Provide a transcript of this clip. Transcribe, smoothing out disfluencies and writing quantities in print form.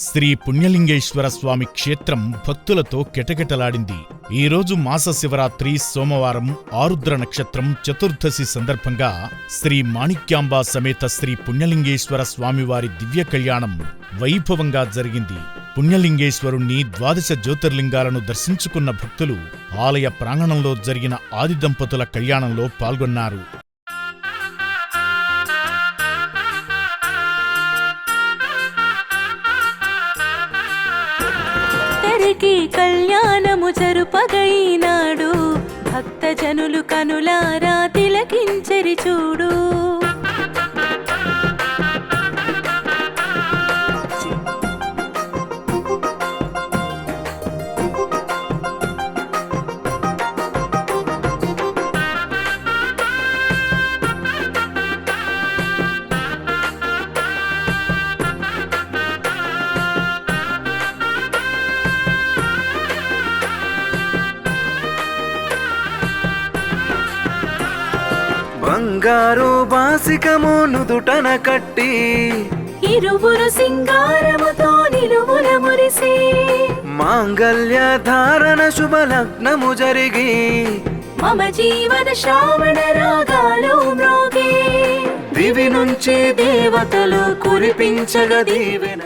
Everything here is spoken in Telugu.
శ్రీ పుణ్యలింగేశ్వర స్వామి క్షేత్రం భక్తులతో కిటకిటలాడింది. ఈరోజు మాస శివరాత్రి సోమవారం ఆరుద్ర నక్షత్రం చతుర్దశి సందర్భంగా శ్రీ మాణిక్యాంబా సమేత శ్రీ పుణ్యలింగేశ్వర స్వామివారి దివ్య కళ్యాణం వైభవంగా జరిగింది. పుణ్యలింగేశ్వరుణ్ణి 12 జ్యోతిర్లింగాలను దర్శించుకున్న భక్తులు ఆలయ ప్రాంగణంలో జరిగిన ఆది దంపతుల కళ్యాణంలో పాల్గొన్నారు. కళ్యాణము జరుపగైనాడు, భక్తజనులు కనులారా తిలకించెరి చూడు. బంగారు బాసికము నుదుటన కట్టి ఇరువురు సింగారముతో నిలువుల మురిసి, మాంగళ్య ధారణ శుభ లగ్నము జరిగి, మమ జీవన శ్రావణ రాగాలు మ్రోగే. దివి నుంచి దేవతలు కురిపించగ దీవెన.